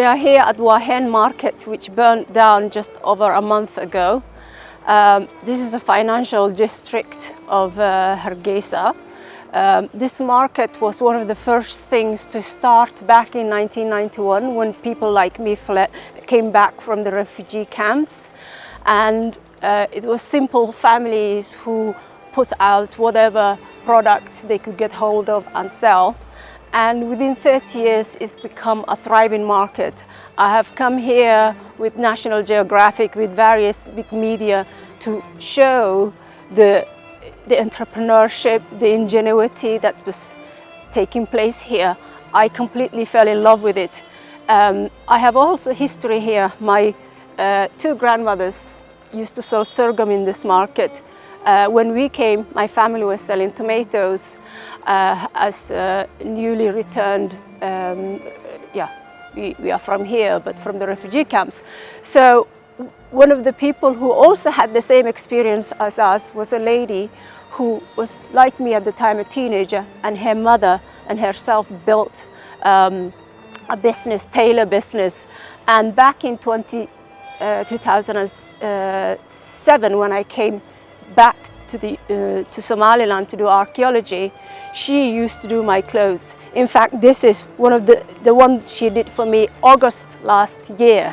We are here at Wahen Market, which burned down just over a month ago. This is a financial district of Hargeisa. This market was one of the first things to start back in 1991 when people like me came back from the refugee camps. And it was simple families who put out whatever products they could get hold of and sell. And within 30 years, it's become a thriving market. I have come here with National Geographic, with various big media, to show the entrepreneurship, the ingenuity that was taking place here. I completely fell in love with it. I have also history here. My two grandmothers used to sell sorghum in this market. When we came, my family was selling tomatoes as newly returned, we are from here, but from the refugee camps. So one of the people who also had the same experience as us was a lady who was like me at the time, a teenager, and her mother and herself built a business, tailor business. And back in 2007, when I came back to Somaliland to do archaeology, she used to do my clothes. In fact, this is one of the one she did for me August last year.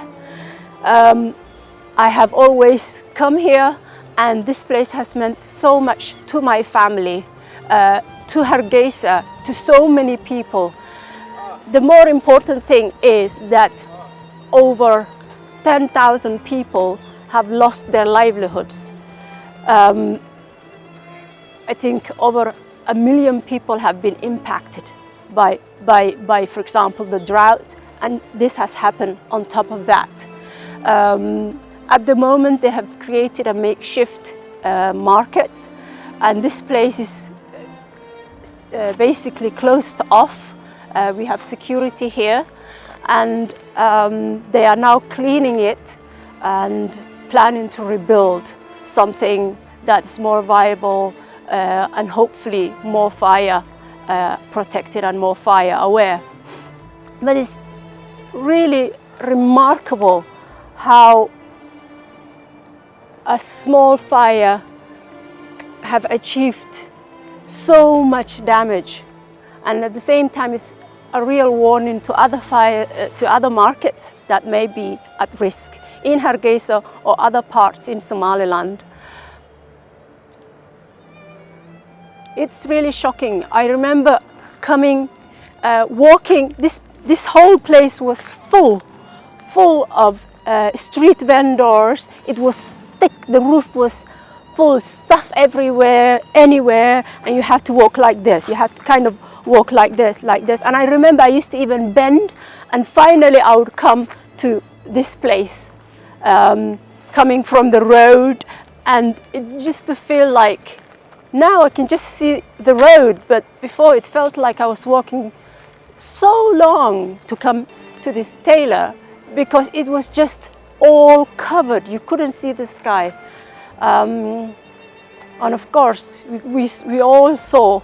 I have always come here, and this place has meant so much to my family, to Hargeisa, to so many people. The more important thing is that over 10,000 people have lost their livelihoods. I think over 1 million people have been impacted by, for example, the drought, and this has happened on top of that. At the moment, they have created a makeshift market, and this place is basically closed off. We have security here, and they are now cleaning it and planning to rebuild something that's more viable and hopefully more fire protected and more fire aware. But it's really remarkable how a small fire have achieved so much damage, and at the same time it's a real warning to other markets that may be at risk in Hargeisa or other parts in Somaliland. It's really shocking. I remember coming, walking, this whole place was full of street vendors. It was thick, the roof was full, stuff everywhere, anywhere, and you have to walk like this. You have to kind of walk like this. And I remember I used to even bend, and finally I would come to this place, coming from the road, and it used to feel like, now I can just see the road, but before it felt like I was walking so long to come to this tailor, because it was just all covered. You couldn't see the sky. And of course, we all saw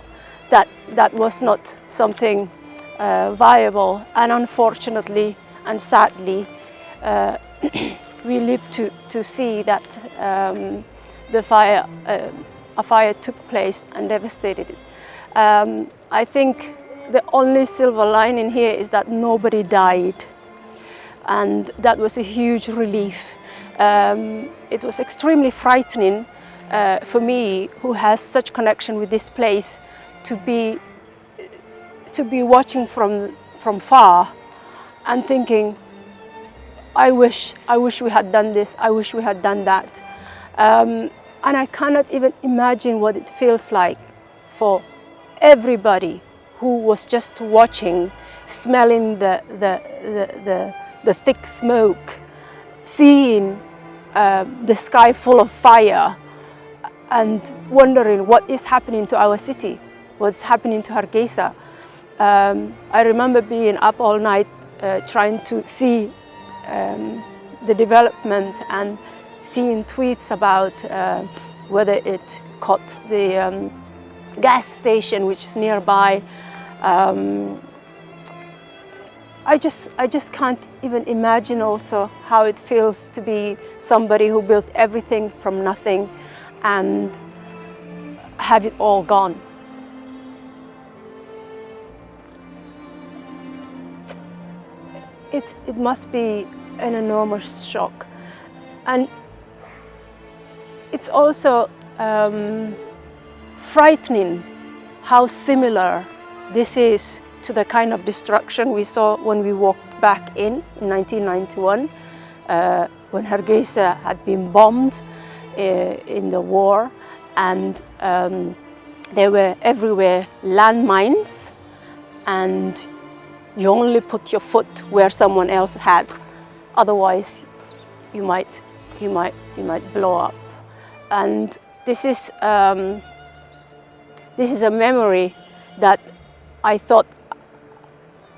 that that was not something viable. And unfortunately and sadly, we lived to see that a fire took place and devastated it. I think the only silver lining here is that nobody died, and that was a huge relief. It was extremely frightening for me, who has such connection with this place, to be watching from far and thinking, I wish we had done this, I wish we had done that. And I cannot even imagine what it feels like for everybody who was just watching, smelling the thick smoke, seeing the sky full of fire, and wondering what is happening to our city, what's happening to Hargeisa. I remember being up all night trying to see the development and seeing tweets about whether it caught the gas station which is nearby. I just can't even imagine also how it feels to be somebody who built everything from nothing and have it all gone. It must be an enormous shock. And it's also frightening how similar this is to the kind of destruction we saw when we walked back in 1991, when Hargeisa had been bombed in the war, and there were everywhere landmines, and you only put your foot where someone else had, otherwise you might blow up. And this is a memory that I thought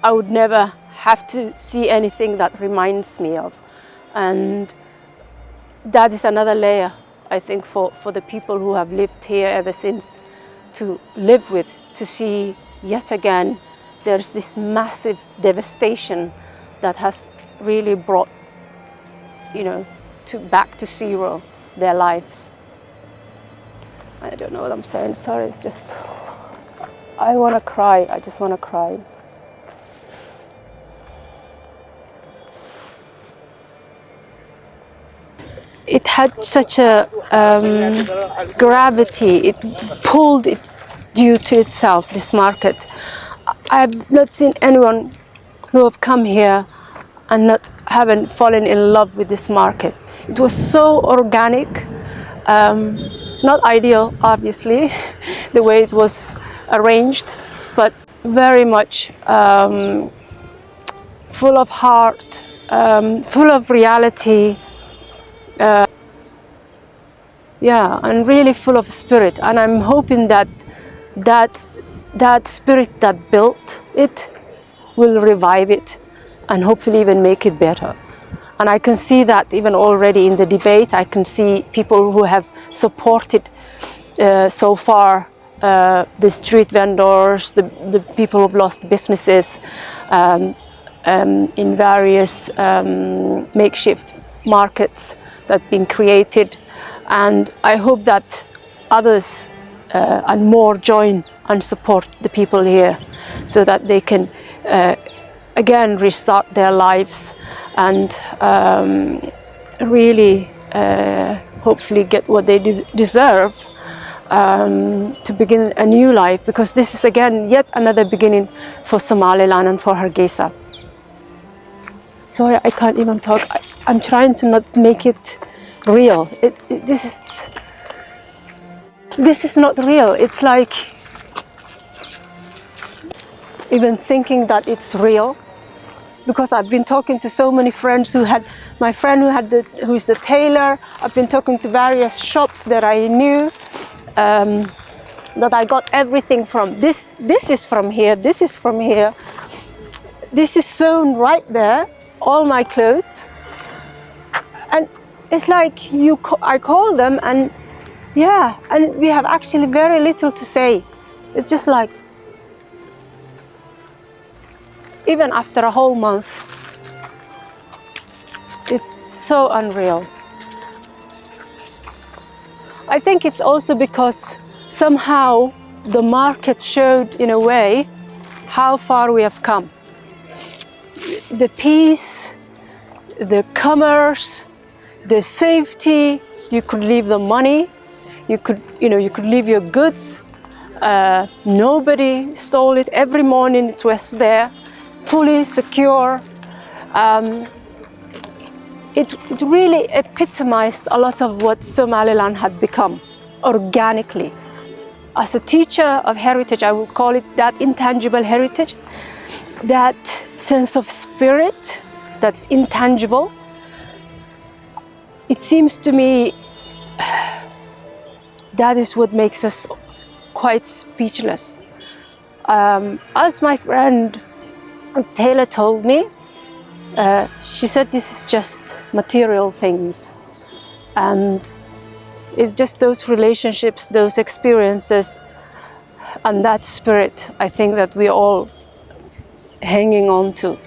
I would never have to see anything that reminds me of. And that is another layer, I think, for the people who have lived here ever since, to live with, to see yet again there's this massive devastation that has really brought, back to zero their lives. I don't know what I'm saying, sorry, it's just, I want to cry, I just want to cry. It had such a gravity, it pulled it due to itself, this market. I've not seen anyone who have come here and haven't fallen in love with this market. It was so organic, not ideal, obviously, the way it was arranged, but very much full of heart, full of reality, and really full of spirit. And I'm hoping that spirit that built it will revive it and hopefully even make it better. And I can see that even already in the debate. I can see people who have supported so far the street vendors, the people who've lost businesses in various makeshift markets that have been created. And I hope that others and more join and support the people here so that they can again restart their lives and really hopefully get what they deserve to begin a new life, because this is again yet another beginning for Somaliland and for Hargeisa. Sorry, I can't even talk. I'm trying to not make it real. This is not real. It's like even thinking that it's real, because I've been talking to so many friends my friend who's the tailor. I've been talking to various shops that I knew, that I got everything from. This is from here, this is from here. This is sewn right there, all my clothes. And it's like I call them and we have actually very little to say. It's just like, even after a whole month, it's so unreal. I think it's also because somehow the market showed in a way how far we have come. The peace, the commerce, the safety, you could leave the money, you could leave your goods. Nobody stole it. Every morning it was there, fully secure. It really epitomized a lot of what Somaliland had become organically. As a teacher of heritage, I would call it that intangible heritage, that sense of spirit that's intangible. It seems to me that is what makes us quite speechless. As my friend Taylor told me, she said this is just material things, and it's just those relationships, those experiences, and that spirit, I think, that we're all hanging on to.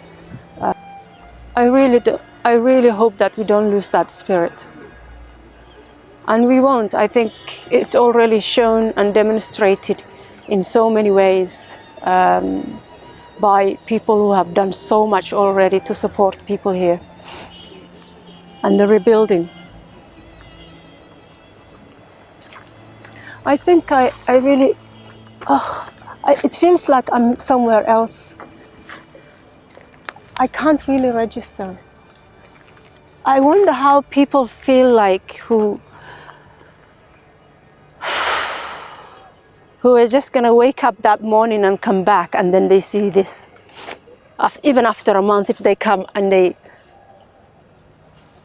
I really hope that we don't lose that spirit. And we won't. I think it's already shown and demonstrated in so many ways by people who have done so much already to support people here and the rebuilding. I think I really, it feels like I'm somewhere else. I can't really register. I wonder how people feel like who are just going to wake up that morning and come back, and then they see this. Even after a month, if they come and they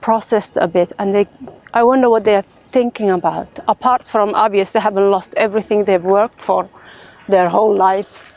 processed a bit, and I wonder what they're thinking about. Apart from obvious, they haven't lost everything they've worked for their whole lives.